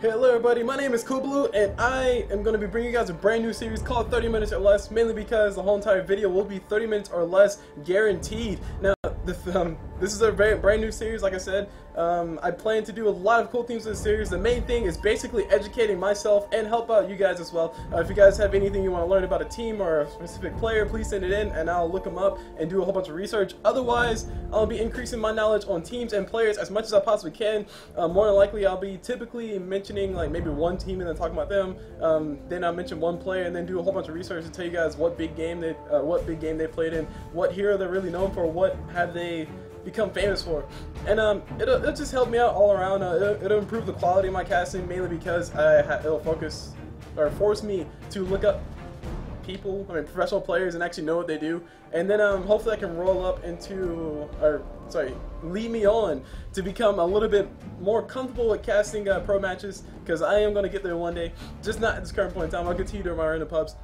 Hello everybody, my name is CulBlu and I am going to be bringing you guys a brand new series called 30 minutes or less, mainly because the whole entire video will be 30 minutes or less guaranteed. Now, this is a brand new series, like I said. I plan to do a lot of cool things in this series. The main thing is basically educating myself and help out you guys as well. If you guys have anything you want to learn about a team or a specific player, please send it in and I'll look them up and do a whole bunch of research. Otherwise, I'll be increasing my knowledge on teams and players as much as I possibly can. More than likely, I'll be typically mentioning like maybe one team and then talking about them. Then I'll mention one player and then do a whole bunch of research to tell you guys what big game they played in, what hero they're really known for, what have they become famous for, and it'll just help me out all around. It'll improve the quality of my casting, mainly because it'll focus or force me to look up people, professional players, and actually know what they do, and then hopefully I can roll up into, lead me on to become a little bit more comfortable with casting pro matches, because I am going to get there one day, just not at this current point in time. I'll get to you during my random pubs.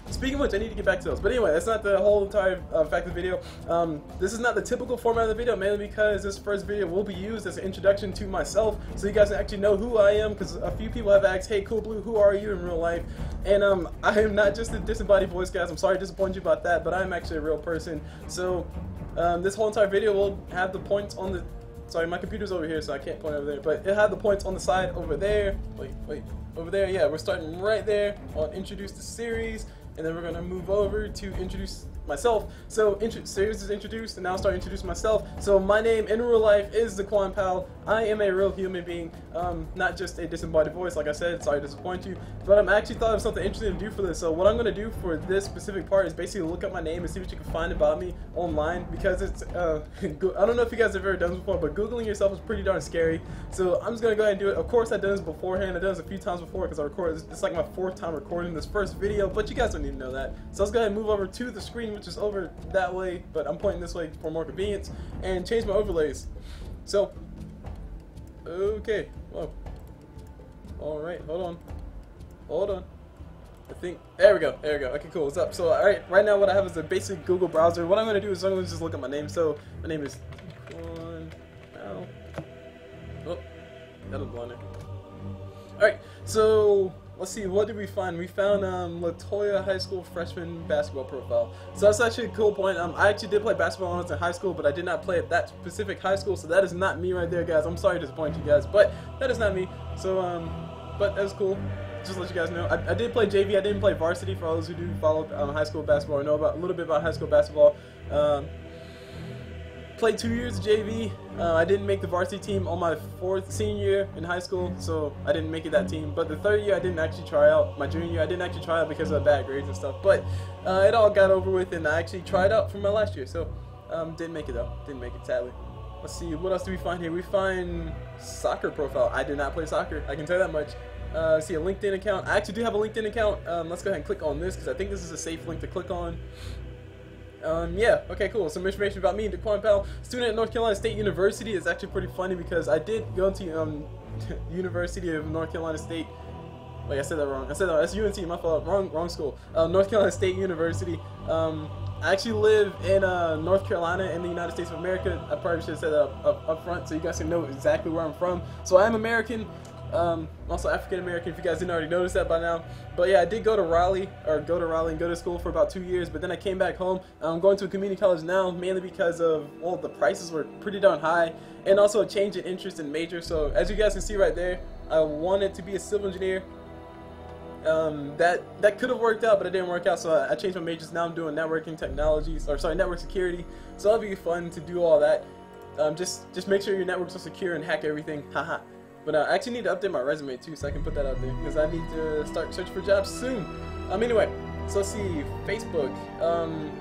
Speaking of which, I need to get back to those. But anyway, that's not the whole entire fact of the video. This is not the typical format of the video, mainly because this first video will be used as an introduction to myself, so you guys can actually know who I am, because a few people have asked, hey CulBlu, who are you in real life? And I am not just a disembodied voice, guys. I'm sorry to disappoint you about that, but I am actually a real person. So this whole entire video will have the points on the... Sorry, my computer's over here, so I can't point over there, but it'll have the points on the side over there. Wait, over there. Yeah, we're starting right there on Introduce the Series. And then we're going to move over to introduce myself. So series is introduced, and now I'll start introducing myself. So my name in real life is the Quan Pal. I am a real human being, not just a disembodied voice, like I said. Sorry to disappoint you, but I actually thought of something interesting to do for this. So what I'm going to do for this specific part is basically look up my name and see what you can find about me online, because it's I don't know if you guys have ever done this before, but Googling yourself is pretty darn scary. So I'm just going to go ahead and do it. Of course, I've done this beforehand. I've done this a few times before because I recorded. It's like my 4th time recording this first video, but you guys don't need to know that. So let's go ahead and move over to the screen, which is over that way, but I'm pointing this way for more convenience, and change my overlays. So, okay, whoa, alright, hold on, I think, there we go, okay, cool, what's up? So, alright, right now what I have is a basic Google browser. What I'm going to do is I'm going to just look at my name. So, my name is Quan Pal. Oh, that'll blind it. Alright, so let's see, what did we find? We found Latoya High School freshman basketball profile. So that's actually a cool point. I actually did play basketball when I was in high school, but I did not play at that specific high school, so that is not me right there, guys. I'm sorry to disappoint you guys, but that is not me. So, but that's cool. Just to let you guys know. I did play JV, I didn't play varsity, for all those who do follow high school basketball or know about a little bit about high school basketball. Played 2 years of JV. I didn't make the varsity team on my senior year in high school, so I didn't make it that team. But the 3rd year I didn't actually try out. My junior year I didn't actually try out because of bad grades and stuff. But it all got over with, and I actually tried out for my last year. So didn't make it though. Didn't make it, sadly. Let's see, what else do we find here? We find soccer profile. I did not play soccer, I can tell you that much. See, a LinkedIn account. I actually do have a LinkedIn account. Let's go ahead and click on this, because I think this is a safe link to click on. Yeah, okay, cool. Some information about me, the Quan Pal, student at North Carolina State University. Is actually pretty funny because I did go to University of North Carolina State. Wait, I said that wrong. I said that, that's UNT, my fault. Wrong school. North Carolina State University. I actually live in North Carolina in the United States of America. I probably should have said that up front so you guys can know exactly where I'm from. So I am American. Also African American, if you guys didn't already notice that by now. But yeah, I did go to Raleigh and go to school for about 2 years, but then I came back home. I'm going to a community college now, mainly because of, well, the prices were pretty darn high, and also a change in interest in major. So as you guys can see right there, I wanted to be a civil engineer. That could have worked out, but it didn't work out, so I changed my majors. Now I'm doing networking technologies, or sorry, network security. So that'll be fun to do all that. Just make sure your networks are secure and hack everything. Haha. But I actually need to update my resume too, so I can put that out there, because I need to start searching for jobs soon. Anyway, so let's see, Facebook.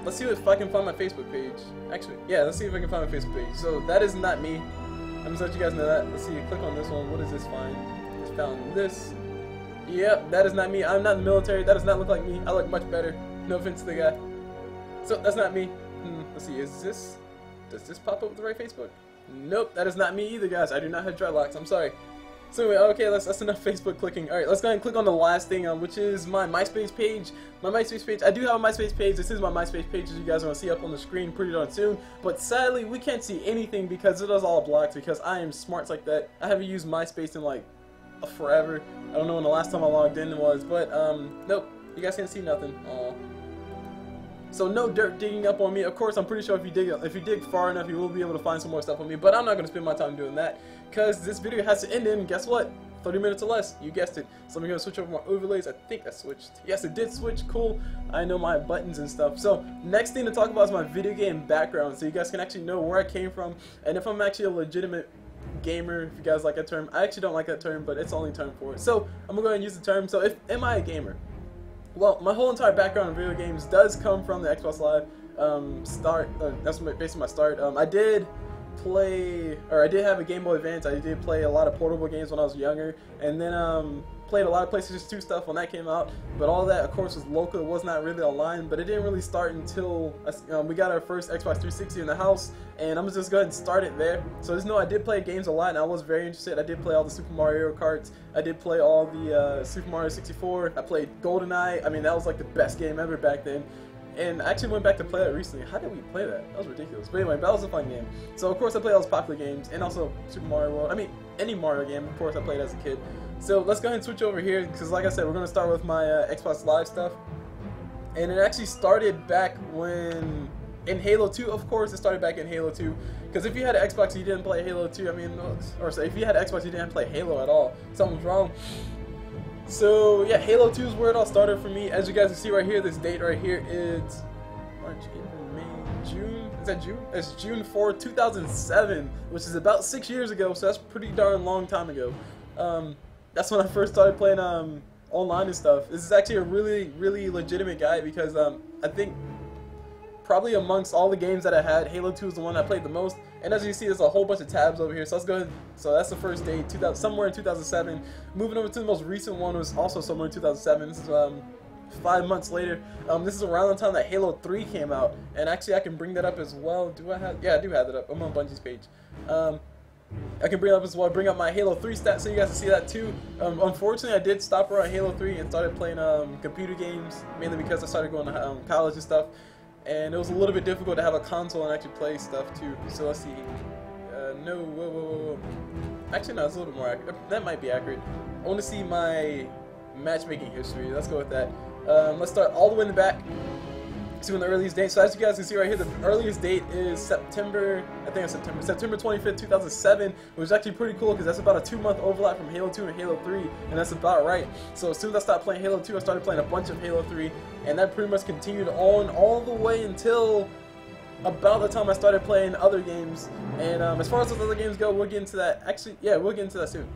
Let's see if I can find my Facebook page. Actually, yeah, let's see if I can find my Facebook page. So that is not me. I'm just let you guys know that. Let's see, click on this one. What does this find? It's found this. Yep, that is not me. I'm not in the military. That does not look like me. I look much better. No offense to the guy. So that's not me. Let's see, does this pop up with the right Facebook? Nope, that is not me either, guys. I do not have dreadlocks. I'm sorry. So anyway, okay, that's enough Facebook clicking. Alright, let's go ahead and click on the last thing, which is my MySpace page. My MySpace page, I do have a MySpace page. This is my MySpace page, as you guys are going to see up on the screen pretty darn soon. But sadly, we can't see anything because it is all blocked, because I am smart like that. I haven't used MySpace in like forever. I don't know when the last time I logged in was, but nope, you guys can't see nothing. Aww. So no dirt digging up on me. Of course, I'm pretty sure if you dig far enough, you will be able to find some more stuff on me. But I'm not going to spend my time doing that, because this video has to end in, guess what? 30 minutes or less. You guessed it. So I'm going to switch over my overlays. I think that switched. Yes, it did switch. Cool. I know my buttons and stuff. So next thing to talk about is my video game background, so you guys can actually know where I came from and if I'm actually a legitimate gamer, if you guys like that term. I actually don't like that term, but it's the only term for it. So I'm going to go ahead and use the term. So am I a gamer? Well, my whole entire background in video games does come from the Xbox Live start. That's basically my start. I did have a Game Boy Advance. I did play a lot of portable games when I was younger, and then played a lot of PlayStation 2 stuff when that came out. But all that, of course, was local. It was not really online, but it didn't really start until we got our first Xbox 360 in the house, and I'm just going to start it there. So just know I did play games a lot, and I was very interested. I did play all the Super Mario Karts. I did play all the Super Mario 64. I played GoldenEye. I mean, that was like the best game ever back then. And I actually went back to play that recently. How did we play that? That was ridiculous. But anyway, that was a fun game. So of course I played all those popular games, and also Super Mario World. I mean, any Mario game, of course, I played as a kid. So let's go ahead and switch over here, because like I said, we're going to start with my Xbox Live stuff. And it actually started back when, in Halo 2, of course, it started back in Halo 2. Because if you had an Xbox and you didn't play Halo 2, I mean, or say if you had an Xbox and you didn't play Halo at all, something was wrong. So yeah, Halo 2 is where it all started for me. As you guys can see right here, this date right here is March, April, May, June. Is that June? It's June 4, 2007, which is about 6 years ago. So that's a pretty darn long time ago. That's when I first started playing online and stuff. This is actually a really legitimate guide, because I think probably amongst all the games that I had, Halo 2 is the one I played the most. And as you see, there's a whole bunch of tabs over here. So let's go ahead. So that's the first date, somewhere in 2007. Moving over to the most recent one was also somewhere in 2007. This is 5 months later. This is around the time that Halo 3 came out. And actually, I can bring that up as well. Do I have? Yeah, I do have it up. I'm on Bungie's page. I can bring it up as well. Bring up my Halo 3 stats so you guys can see that too. Unfortunately, I did stop around Halo 3 and started playing computer games, mainly because I started going to college and stuff. And it was a little bit difficult to have a console and actually play stuff too. So let's see. No, whoa. Actually, no, it's a little bit more accurate. That might be accurate. I want to see my matchmaking history. Let's go with that. Let's start all the way in the back. See when the earliest date. So as you guys can see right here, the earliest date is September 25th, 2007, which is actually pretty cool, because that's about a 2-month overlap from Halo 2 and Halo 3, and that's about right. So as soon as I stopped playing Halo 2, I started playing a bunch of Halo 3, and that pretty much continued on all the way until about the time I started playing other games. And as far as those other games go, we'll get into that. Actually, yeah, we'll get into that soon.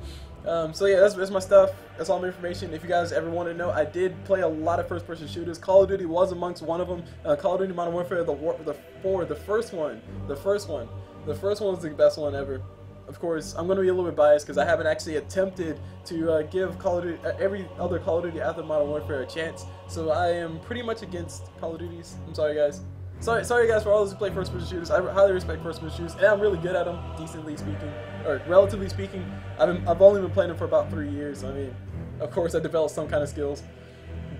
So yeah, that's my stuff. That's all my information. If you guys ever want to know, I did play a lot of first-person shooters. Call of Duty was amongst one of them. Call of Duty Modern Warfare, the first one was the best one ever. Of course, I'm going to be a little bit biased because I haven't actually attempted to give Call of Duty, every other Call of Duty after Modern Warfare a chance. So I am pretty much against Call of Duties. I'm sorry, guys. Sorry guys for all those who play first-person shooters. I highly respect first-person shooters, and I'm really good at them, decently speaking, or relatively speaking. I've only been playing them for about 3 years. I mean, of course, I developed some kind of skills.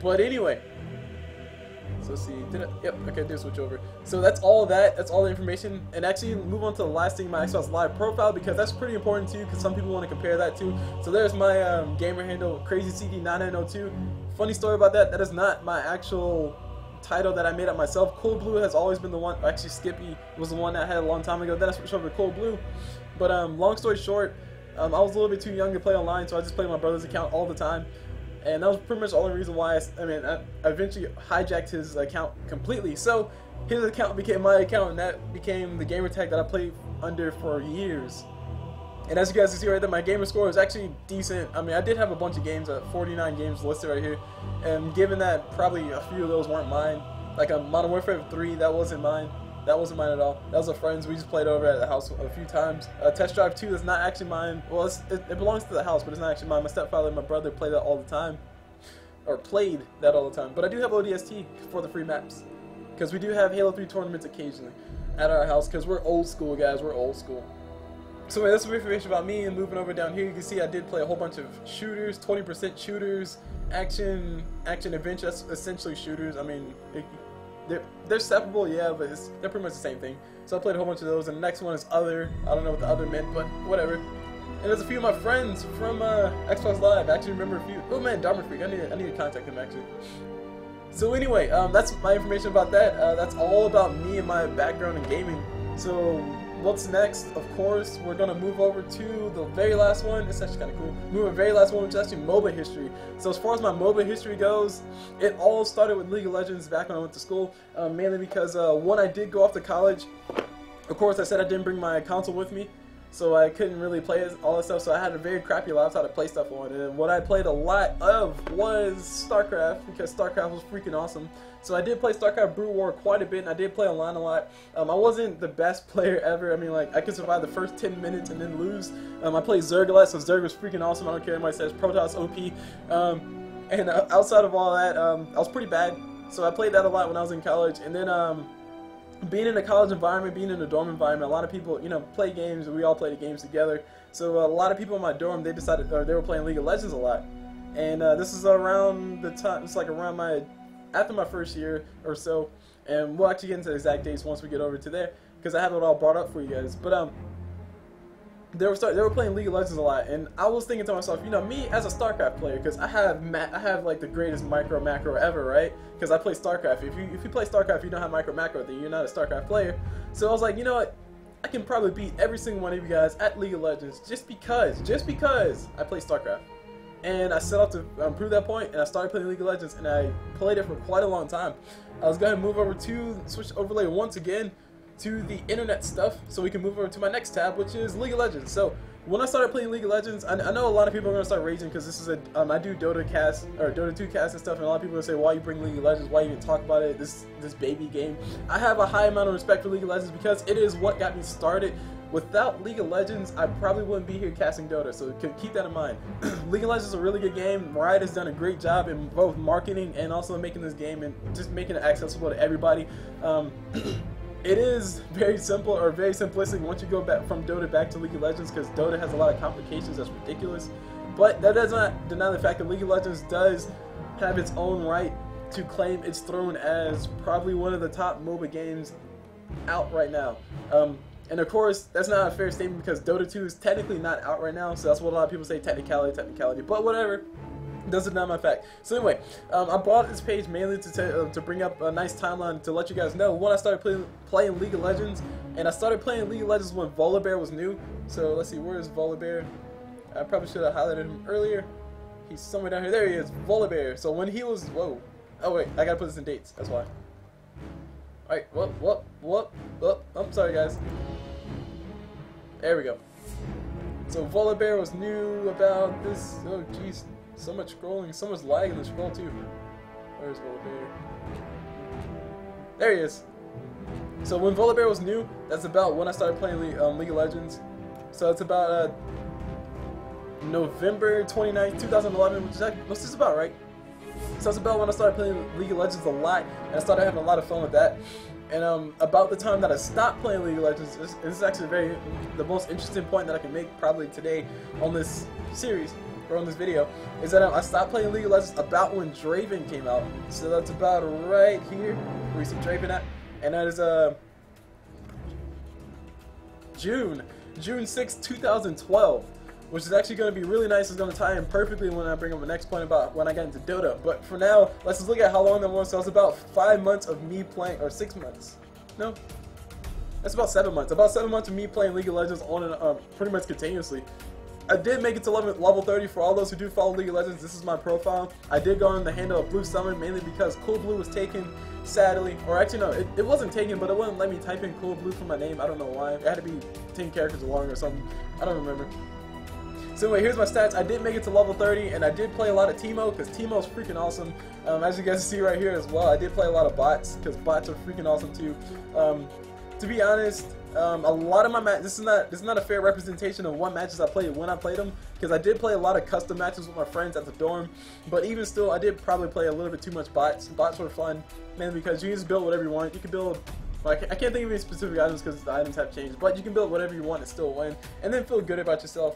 But anyway, so let's see. Yep. Okay, did switch over. So that's all that. That's all the information. And actually, move on to the last thing, my Xbox Live profile, because that's pretty important too. Because some people want to compare that too. So there's my gamer handle, CrazyCD9902. Funny story about that. That is not my actual title that I made up myself. Cul Blu has always been the one. Actually, Skippy was the one that I had a long time ago. Then I switched over to Cul Blu. But long story short, I was a little bit too young to play online, so I just played my brother's account all the time. And that was pretty much the only reason why I eventually hijacked his account completely. So his account became my account, and that became the gamer tag that I played under for years. And as you guys can see right there, my gamer score is actually decent. I mean, I did have a bunch of games, 49 games listed right here. And given that probably a few of those weren't mine, like Modern Warfare 3, that wasn't mine. That wasn't mine at all. That was a friend's. We just played over at the house a few times. Test Drive 2 is not actually mine. Well, it belongs to the house, but it's not actually mine. My stepfather and my brother play that all the time. Or played that all the time. But I do have ODST for the free maps. Because we do have Halo 3 tournaments occasionally at our house. Because we're old school, guys. We're old school. So that's some information about me. And moving over down here, you can see I did play a whole bunch of shooters, 20% shooters, action adventure. That's essentially shooters. I mean, they're separable, yeah, but they're pretty much the same thing. So I played a whole bunch of those. And the next one is other. I don't know what the other meant, but whatever. And there's a few of my friends from Xbox Live. I actually remember a few. Oh man, Dharma Freak. I need to contact him actually. So anyway, that's my information about that. That's all about me and my background in gaming. So what's next? Of course, we're gonna move over to the very last one. It's actually kind of cool. Move to the very last one, which is actually Moba History. So as far as my Moba history goes, it all started with League of Legends back when I went to school. Mainly because when I did go off to college, of course I said I didn't bring my console with me. So I couldn't really play all that stuff, so I had a very crappy laptop to play stuff on. And what I played a lot of was StarCraft, because StarCraft was freaking awesome. So I did play StarCraft Brew War quite a bit, and I did play online a lot. I wasn't the best player ever. I mean, like, I could survive the first 10 minutes and then lose. I played Zerg a lot, so Zerg was freaking awesome. I don't care if anybody says Protoss OP. And outside of all that, I was pretty bad. So I played that a lot when I was in college. And then being in a college environment, being in a dorm environment, a lot of people, you know, play games, and we all play the games together. So a lot of people in my dorm, they decided, or they were playing League of Legends a lot. And this is around the time, it's like around after my first year or so. And we'll actually get into the exact dates once we get over to there, because I have it all brought up for you guys. But they were playing League of Legends a lot, and I was thinking to myself, you know, me as a StarCraft player, because I have like the greatest micro macro ever, right? Because I play StarCraft. If you play StarCraft, you don't have micro macro, then you're not a StarCraft player. So I was like, you know what? I can probably beat every single one of you guys at League of Legends just because I play StarCraft. And I set out to prove that point, and I started playing League of Legends, and I played it for quite a long time. I was going to move over to switch overlay once again to the internet stuff, so we can move over to my next tab, which is League of Legends. So when I started playing League of Legends, I know a lot of people are gonna start raging because this is I do Dota cast or Dota 2 cast and stuff, and a lot of people will say, why you bring League of Legends? Why you even talk about it? This baby game. I have a high amount of respect for League of Legends because it is what got me started. Without League of Legends, I probably wouldn't be here casting Dota, so keep that in mind. League of Legends is a really good game. Riot has done a great job in both marketing and also making this game and just making it accessible to everybody. It is very simple, or very simplistic once you go back from Dota back to League of Legends, because Dota has a lot of complications that's ridiculous. But that does not deny the fact that League of Legends does have its own right to claim its throne as probably one of the top MOBA games out right now. And of course, that's not a fair statement because Dota 2 is technically not out right now, so that's what a lot of people say, technicality, but whatever. Doesn't deny my fact. So anyway, I brought this page mainly to bring up a nice timeline to let you guys know when I started playing League of Legends. And I started playing League of Legends when Volibear was new. So let's see, where is Volibear? I probably should have highlighted him earlier. He's somewhere down here. There he is, Volibear. So when he was, whoa. Oh wait, I gotta put this in dates, that's why. Alright, what? I'm sorry guys. There we go. So Volibear was new about this, oh jeez. So much scrolling, so much lag in the scroll too. Where's Volibear? There he is. So when Volibear was new, that's about when I started playing League of Legends. So it's about November 29th, 2011, which is about right. So it's about when I started playing League of Legends a lot, and I started having a lot of fun with that. And about the time that I stopped playing League of Legends, this is actually the most interesting point that I can make probably today on this series. On this video, is that I stopped playing League of Legends about when Draven came out. So that's about right here where you see Draven at, and that is June 6, 2012, which is actually going to be really nice. It's going to tie in perfectly when I bring up the next point about when I got into Dota. But for now, let's just look at how long that was. So it's about 5 months of me playing, or 6 months. No, that's about 7 months. About 7 months of me playing League of Legends on and pretty much continuously. I did make it to level 30. For all those who do follow League of Legends, this is my profile. I did go on the handle of Blue Summon, mainly because Cul Blu was taken, sadly. Or actually, no, it wasn't taken, but it wouldn't let me type in Cul Blu for my name. I don't know why. It had to be 10 characters long or something. I don't remember. So anyway, here's my stats. I did make it to level 30, and I did play a lot of Teemo, because Teemo's freaking awesome. As you guys see right here as well, I did play a lot of bots, because bots are freaking awesome too. To be honest, a lot of my matches, this is not a fair representation of what matches I played when I played them, because I did play a lot of custom matches with my friends at the dorm, but even still, I did probably play a little bit too much bots. Bots were fun, mainly because you can just build whatever you want. You can build Like, I can't think of any specific items because the items have changed, but you can build whatever you want and still win, and then feel good about yourself.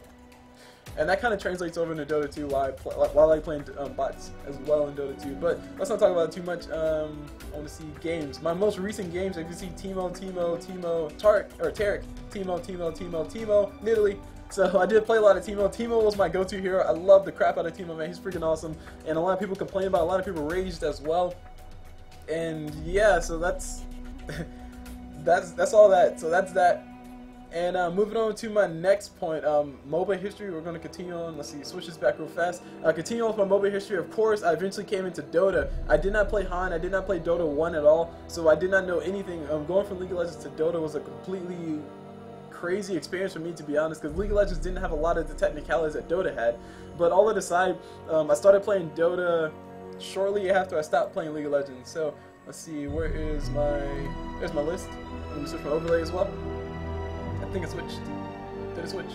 And that kind of translates over into Dota 2 while I playing bots as well in Dota 2. But let's not talk about it too much. I want to see games. My most recent games, I can see Teemo, Tarek, Teemo, Nidalee. So I did play a lot of Teemo. Teemo was my go-to hero. I love the crap out of Teemo, man. He's freaking awesome. And a lot of people complained about it. A lot of people raged as well. And yeah, so that's that's all that. So that's that. And moving on to my next point, Moba History, we're going to continue on. Let's see, switch this back real fast. Continue on with my Moba History. Of course, I eventually came into Dota. I did not play Han, I did not play Dota 1 at all, so I did not know anything. Going from League of Legends to Dota was a completely crazy experience for me, to be honest, because League of Legends didn't have a lot of the technicalities that Dota had. But all that aside, I started playing Dota shortly after I stopped playing League of Legends. So, let's see, there's my list. Let me switch my overlay as well. I think it switched. Did it switch?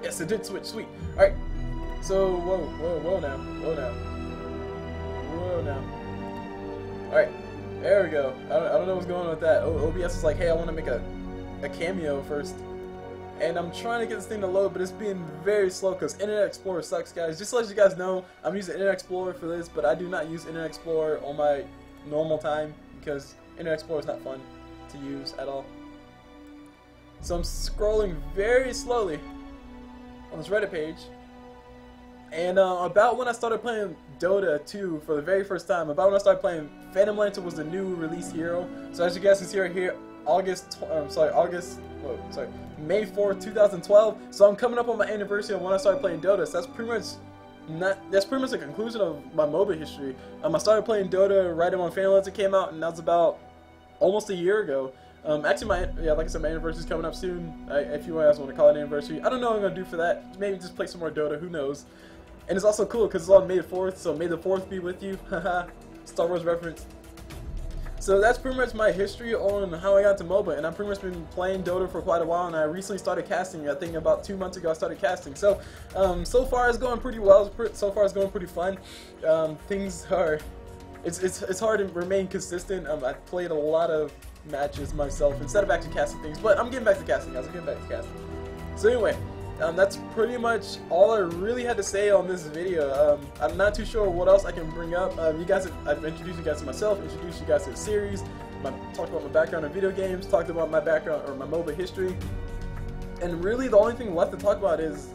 Yes, it did switch. Sweet. Alright. So, whoa now. Alright. There we go. I don't know what's going on with that. OBS is like, hey, I want to make a cameo first. And I'm trying to get this thing to load, but it's being very slow because Internet Explorer sucks, guys. Just to let you guys know, I'm using Internet Explorer for this, but I do not use Internet Explorer on my normal time because Internet Explorer is not fun to use at all. So I'm scrolling very slowly on this Reddit page, and about when I started playing Dota 2 for the very first time, about when I started playing, Phantom Lantern was the new release hero. So as you guys can see right here, May 4th, 2012. So I'm coming up on my anniversary of when I started playing Dota. So that's pretty much the conclusion of my Moba history. I started playing Dota right when Phantom Lantern came out, and that was about almost a year ago. Actually, like I said, my anniversary is coming up soon. If you guys want to call it an anniversary, I don't know what I'm gonna do for that. Maybe just play some more Dota. Who knows? And it's also cool because it's on May 4th, so May the 4th be with you. Haha, Star Wars reference. So that's pretty much my history on how I got to MOBA, and I've pretty much been playing Dota for quite a while, and I recently started casting. I think about 2 months ago I started casting. So, so far it's going pretty well. So far it's going pretty fun. Things are, it's hard to remain consistent. I played a lot of matches myself instead of actually casting things, but I'm getting back to casting, guys. I'm getting back to casting. So anyway, that's pretty much all I really had to say on this video. I'm not too sure what else I can bring up. I've introduced you guys to myself, introduced you guys to the series, talked about my background in video games, talked about my background or my MOBA history, and really the only thing left to talk about is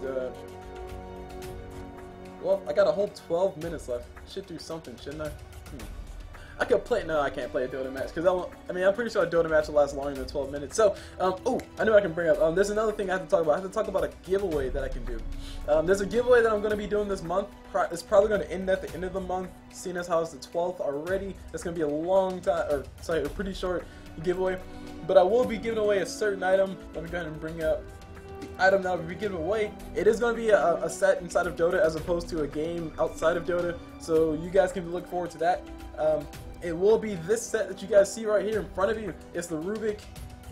well, I got a whole 12 minutes left. Should do something, shouldn't I? I could play. No, I can't play a Dota match because I mean, I'm pretty sure a Dota match will last longer than 12 minutes. So, oh, I know I can bring up. There's another thing I have to talk about. I have to talk about a giveaway that I can do. There's a giveaway that I'm going to be doing this month. It's probably going to end at the end of the month, seeing as how it's the 12th already. It's going to be a long time, or sorry, a pretty short giveaway. But I will be giving away a certain item. Let me go ahead and bring up the item that I'll be giving away. It is going to be a set inside of Dota as opposed to a game outside of Dota. So you guys can look forward to that. It will be this set that you guys see right here in front of you. It's the Rubik,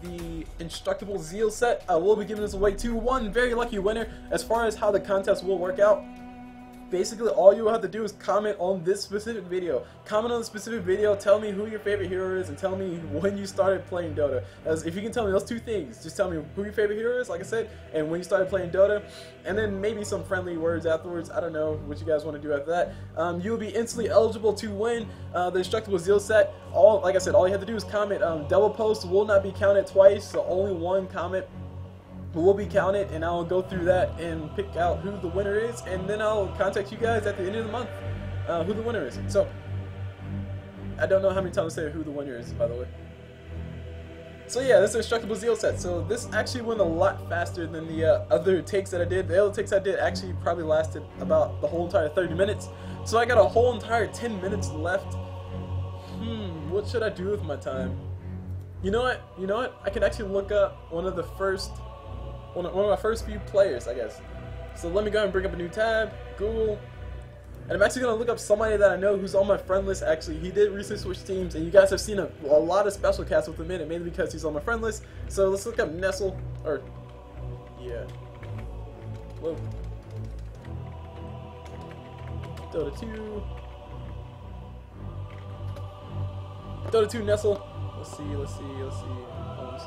the Instructable Zeal set. I will be giving this away to one very lucky winner. As far as how the contest will work out, basically all you will have to do is comment on this specific video. Comment on the specific video, tell me who your favorite hero is, and tell me when you started playing Dota. As if you can tell me those two things, just tell me who your favorite hero is, like I said, and when you started playing Dota, and then maybe some friendly words afterwards. I don't know what you guys want to do after that. You'll be instantly eligible to win the Instructable Zeal set. Like I said, all you have to do is comment. Double posts will not be counted twice, so only one comment will be counted, and I'll go through that and pick out who the winner is, and then I'll contact you guys at the end of the month who the winner is. So I don't know how many times I say who the winner is, by the way. So yeah, this is Instructable Zeal set. So this actually went a lot faster than the other takes that I did. The other takes I did actually probably lasted about the whole entire 30 minutes. So I got a whole entire 10 minutes left. What should I do with my time? You know what? I can actually look up one of my first few players, I guess. So let me go ahead and bring up a new tab, Google, and I'm actually going to look up somebody that I know who's on my friend list. Actually, he did recently switch teams, and you guys have seen a lot of special casts with him in it, mainly because he's on my friend list. So let's look up Nestle, or, yeah, whoa, Dota 2 Nestle. Let's see. I want to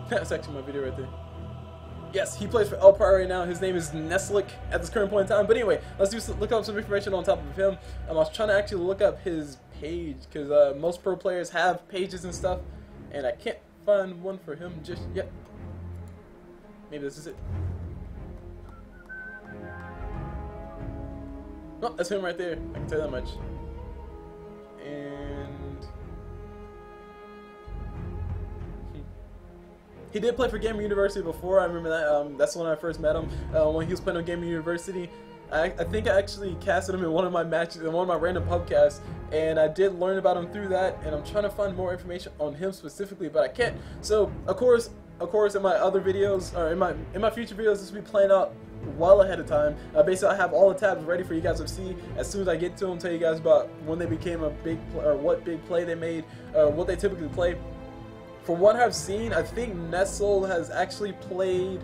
see. That's actually my video right there. Yes, he plays for El Pride right now. His name is Neslick at this current point in time. But anyway, look up some information on top of him. I was trying to actually look up his page because most pro players have pages and stuff, and I can't find one for him just yet. Maybe this is it. Oh, that's him right there. I can tell you that much. And he did play for Gamer University before. I remember that. That's when I first met him. When he was playing on Gamer University, I think I actually casted him in one of my matches, in one of my random pubcasts, and I did learn about him through that. And I'm trying to find more information on him specifically, but I can't. So of course, in my other videos, or in my future videos, this will be playing out well ahead of time. Basically, I have all the tabs ready for you guys to see as soon as I get to them. Tell you guys about when they became a big, or what big play they made, what they typically play. For what I've seen, I think Nestle has actually played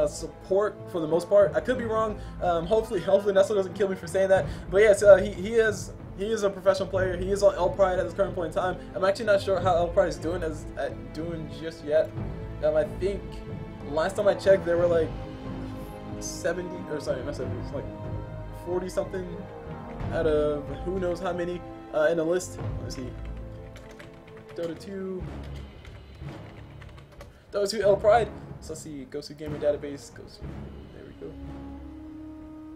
support for the most part. I could be wrong. Hopefully Nestle doesn't kill me for saying that. But yes, he is a professional player. He is on El Pride at this current point in time. I'm actually not sure how El Pride is doing just yet. I think last time I checked, there were like 70, or sorry, not 70, it's like 40 something out of who knows how many in the list. Let's see. Dota 2 El Pride. So let's see, go to gaming database, there we go.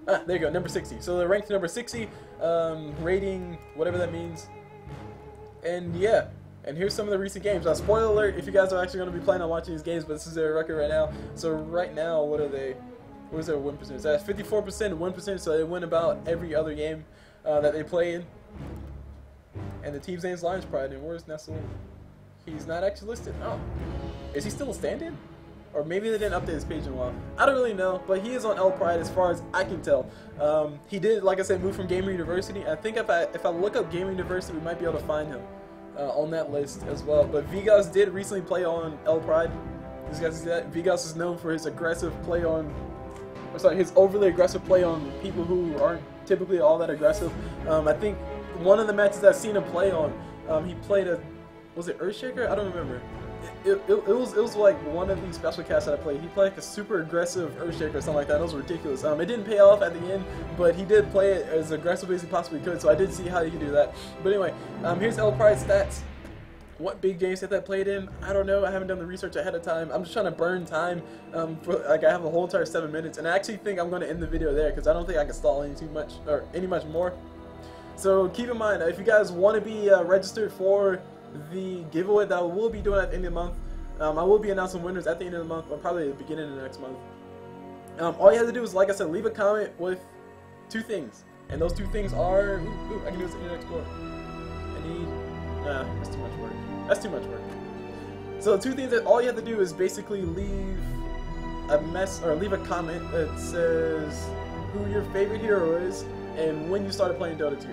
Ah, there you go, number 60. So they're ranked number 60, rating, whatever that means. And yeah, and here's some of the recent games. Now, spoiler alert, if you guys are actually going to be planning on watching these games, but this is their record right now. So right now, what are they? What is their win percentage? That's 54% win percentage, so they win about every other game that they play in. And the team's name is Lions Pride. And where's Nestle? He's not actually listed. Oh, is he still a stand-in? Or maybe they didn't update his page in a while. I don't really know, but he is on El Pride as far as I can tell. He did, like I said, move from Gamer University. I think if I look up Gamer University, we might be able to find him on that list as well. But Vegas did recently play on El Pride. You guys see that? Vegas is known for his aggressive play on, or sorry, his overly aggressive play on people who aren't typically all that aggressive. I think one of the matches I've seen him play on, he played a, was it Earthshaker? I don't remember. It was like one of these special casts that I played. He played like a super aggressive Earthshaker or something like that. It was ridiculous. It didn't pay off at the end, but he did play it as aggressively as he possibly could, so I did see how he could do that. But anyway, here's El Pride stats. What big games that I played in? I don't know. I haven't done the research ahead of time. I'm just trying to burn time. I have a whole entire 7 minutes, and I actually think I'm going to end the video there because I don't think I can stall any much more. So keep in mind, if you guys want to be registered for the giveaway that I will be doing at the end of the month, I will be announcing winners at the end of the month, or probably at the beginning of the next month. All you have to do is, like I said, leave a comment with 2 things, and those 2 things are, I can do this in Internet Explorer. Nah, that's too much work. That's too much work. So 2 things that all you have to do is basically leave a comment that says who your favorite hero is and when you started playing Dota 2.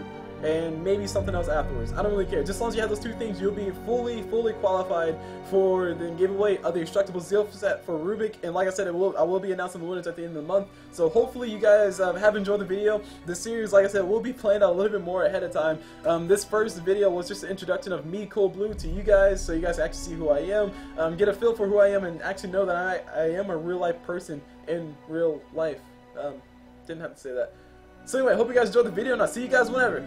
And maybe something else afterwards. I don't really care. Just as long as you have those 2 things, you'll be fully qualified for the giveaway of the Extractable Zeal set for Rubik. And like I said, I will be announcing the winners at the end of the month. So hopefully you guys have enjoyed the video. The series, like I said, will be planned out a little bit more ahead of time. This first video was just an introduction of me, Cul Blu, to you guys, so you guys actually see who I am, get a feel for who I am, and actually know that I am a real life person in real life. Didn't have to say that. So anyway, hope you guys enjoyed the video, and I'll see you guys whenever.